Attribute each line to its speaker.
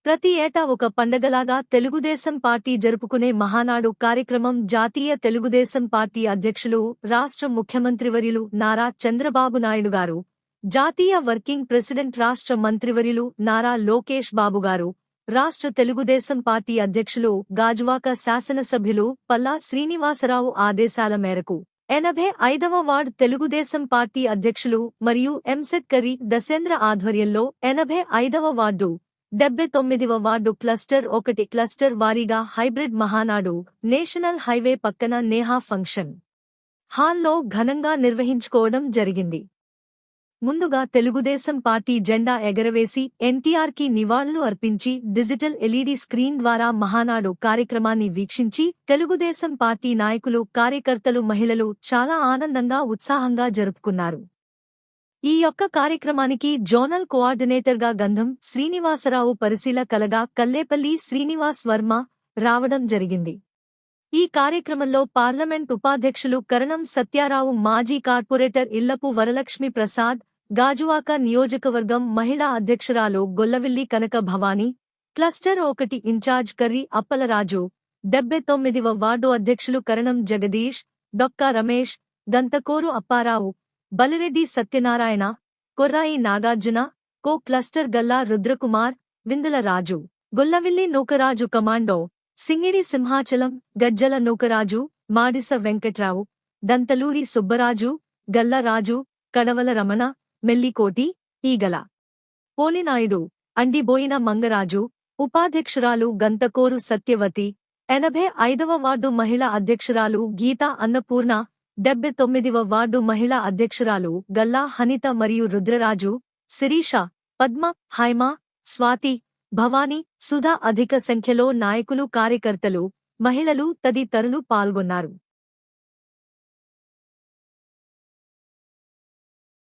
Speaker 1: ప్రతి ఏటా ఒక పండగలాగా తెలుగుదేశం పార్టీ జరుపుకునే మహానాడు కార్యక్రమం జాతీయ తెలుగుదేశం పార్టీ అధ్యక్షులు రాష్ట్ర ముఖ్యమంత్రివర్యులు నారా చంద్రబాబు నాయుడు గారు, జాతీయ వర్కింగ్ ప్రెసిడెంట్ రాష్ట్ర మంత్రివర్యులు నారా లోకేష్ బాబు గారు, రాష్ట్ర తెలుగుదేశం పార్టీ అధ్యక్షులు గాజువాక శాసనసభ్యులు పల్లా శ్రీనివాసరావు ఆదేశాల మేరకు 85వ వార్డ్ తెలుగుదేశం పార్టీ అధ్యక్షులు మరియు ఎంసెట్ కరీ దశేంద్ర ఆధ్వర్యంలో 85వ వార్డు 79వ వార్డు క్లస్టర్ 1 క్లస్టర్ వారీగా హైబ్రిడ్ మహానాడు నేషనల్ హైవే పక్కన నేహా ఫంక్షన్ హాల్లో ఘనంగా నిర్వహించుకోవడం జరిగింది. ముందుగా తెలుగుదేశం పార్టీ జెండా ఎగరవేసి ఎన్టీఆర్కి నివాళులు అర్పించి డిజిటల్ ఎల్ఈడీ స్క్రీన్ ద్వారా మహానాడు కార్యక్రమాన్ని వీక్షించి తెలుగుదేశం పార్టీ నాయకులు, కార్యకర్తలు, మహిళలు చాలా ఆనందంగా, ఉత్సాహంగా జరుపుకున్నారు. ఈ యొక్క కార్యక్రమానికి జోనల్ కోఆర్డినేటర్గా గంధం శ్రీనివాసరావు, పరిశీలకులుగా కల్లేపల్లి శ్రీనివాస్ వర్మ రావడం జరిగింది. ఈ కార్యక్రమంలో పార్లమెంట్ ఉపాధ్యక్షులు కరణం సత్యారావు, మాజీ కార్పొరేటర్ ఇల్లపు వరలక్ష్మి ప్రసాద్, గాజువాక నియోజకవర్గం మహిళా అధ్యక్షురాలు గొల్లవిల్లి కనక భవానీ, క్లస్టర్ 1 ఇన్ఛార్జ్ కర్రీ అప్పలరాజు, 79వ వార్డు అధ్యక్షులు Karanam Jagadish, Dokka Ramesh, Dantakoru Apparao, Balireddy Satyanarayana, Korrai Nagarjuna, co cluster Galla Rudrakumar, Vindula Raju, Gollavilli Nookaraju commando, Singidi Simhachalam, గజ్జల నూకరాజు, మాడిస వెంకట్రావు, దంతలూరి సుబ్బరాజు, గల్లరాజు, కడవల రమణ, మెల్లికోటి, ఈగల పోలినాయుడు, అండిబోయిన మంగరాజు, ఉపాధ్యక్షురాలు గంతకోరు సత్యవతి, 85వ వార్డు మహిళా అధ్యక్షురాలు గీతా అన్నపూర్ణ, 79వ వార్డు మహిళా అధ్యక్షురాలు గల్లా హనిత మరియు రుద్రరాజు, శిరీష, పద్మ, హైమ, స్వాతి, భవానీ, సుధా అధిక సంఖ్యలో నాయకులు, కార్యకర్తలు, మహిళలు తదితరులు పాల్గొన్నారు.